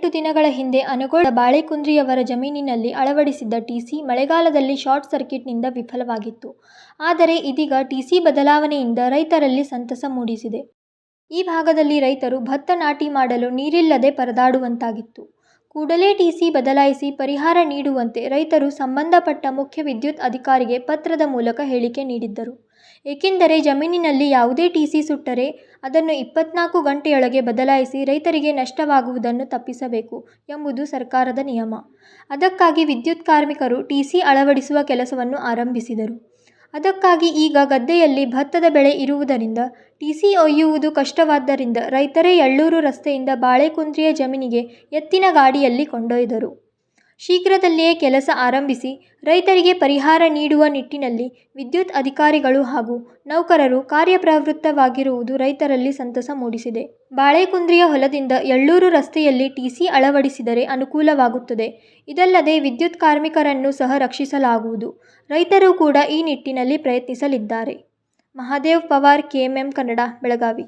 18 ದಿನಗಳ ಹಿಂದೆ ಅನಗೋಳ ಬಾಳೆಕುಂದ್ರಿಯವರ ಜಮೀನಿನಲ್ಲಿ ಅಳವಡಿಸಿದ್ದ ಟಿಸಿ ಮಳೆಗಾಲದಲ್ಲಿ ಶಾರ್ಟ್ ಸರ್ಕ್ಯೂಟ್ನಿಂದ ವಿಫಲವಾಗಿತ್ತು. ಆದರೆ ಇದೀಗ ಟಿಸಿ ಬದಲಾವಣೆಯಿಂದ ರೈತರಲ್ಲಿ ಸಂತಸ ಮೂಡಿಸಿದೆ. ಈ ಭಾಗದಲ್ಲಿ ರೈತರು ಭತ್ತ ನಾಟಿ ಮಾಡಲು ನೀರಿಲ್ಲದೆ ಪರದಾಡುವಂತಾಗಿತ್ತು. ಕೂಡಲೇ ಟಿಸಿ ಬದಲಾಯಿಸಿ ಪರಿಹಾರ ನೀಡುವಂತೆ ರೈತರು ಸಂಬಂಧಪಟ್ಟ ಮುಖ್ಯ ವಿದ್ಯುತ್ ಅಧಿಕಾರಿಗೆ ಪತ್ರದ ಮೂಲಕ ಹೇಳಿಕೆ ನೀಡಿದ್ದರು. ಏಕೆಂದರೆ ಜಮೀನಿನಲ್ಲಿ ಯಾವುದೇ ಟಿಸಿ ಸುಟ್ಟರೆ ಅದನ್ನು 24 ಗಂಟೆಯೊಳಗೆ ಬದಲಾಯಿಸಿ ರೈತರಿಗೆ ನಷ್ಟವಾಗುವುದನ್ನು ತಪ್ಪಿಸಬೇಕು ಎಂಬುದು ಸರ್ಕಾರದ ನಿಯಮ. ಅದಕ್ಕಾಗಿ ವಿದ್ಯುತ್ ಕಾರ್ಮಿಕರು ಟಿಸಿ ಅಳವಡಿಸುವ ಕೆಲಸವನ್ನು ಆರಂಭಿಸಿದರು. ಅದಕ್ಕಾಗಿ ಈಗ ಗದ್ದೆಯಲ್ಲಿ ಭತ್ತದ ಬೆಳೆ ಇರುವುದರಿಂದ ಟಿಸಿ ಒಯ್ಯುವುದು ಕಷ್ಟವಾದ್ದರಿಂದ ರೈತರೇ ಯಳ್ಳೂರು ರಸ್ತೆಯಿಂದ ಬಾಳೆಕುಂದ್ರಿಯ ಜಮೀನಿಗೆ ಎತ್ತಿನ ಗಾಡಿಯಲ್ಲಿ ಕೊಂಡೊಯ್ದರು. ಶೀಘ್ರದಲ್ಲಿಯೇ ಕೆಲಸ ಆರಂಭಿಸಿ ರೈತರಿಗೆ ಪರಿಹಾರ ನೀಡುವ ನಿಟ್ಟಿನಲ್ಲಿ ವಿದ್ಯುತ್ ಅಧಿಕಾರಿಗಳು ಹಾಗೂ ನೌಕರರು ಕಾರ್ಯಪ್ರವೃತ್ತವಾಗಿರುವುದು ರೈತರಲ್ಲಿ ಸಂತಸ ಮೂಡಿಸಿದೆ. ಬಾಳೆಕುಂದ್ರಿಯ ಹೊಲದಿಂದ ಯಳ್ಳೂರು ರಸ್ತೆಯಲ್ಲಿ ಟಿಸಿ ಅಳವಡಿಸಿದರೆ ಅನುಕೂಲವಾಗುತ್ತದೆ. ಇದಲ್ಲದೆ ವಿದ್ಯುತ್ ಕಾರ್ಮಿಕರನ್ನು ಸಹ ರಕ್ಷಿಸಲಾಗುವುದು. ರೈತರು ಕೂಡ ಈ ನಿಟ್ಟಿನಲ್ಲಿ ಪ್ರಯತ್ನಿಸಲಿದ್ದಾರೆ. ಮಹಾದೇವ್ ಪವಾರ್, KMM ಕನ್ನಡ, ಬೆಳಗಾವಿ.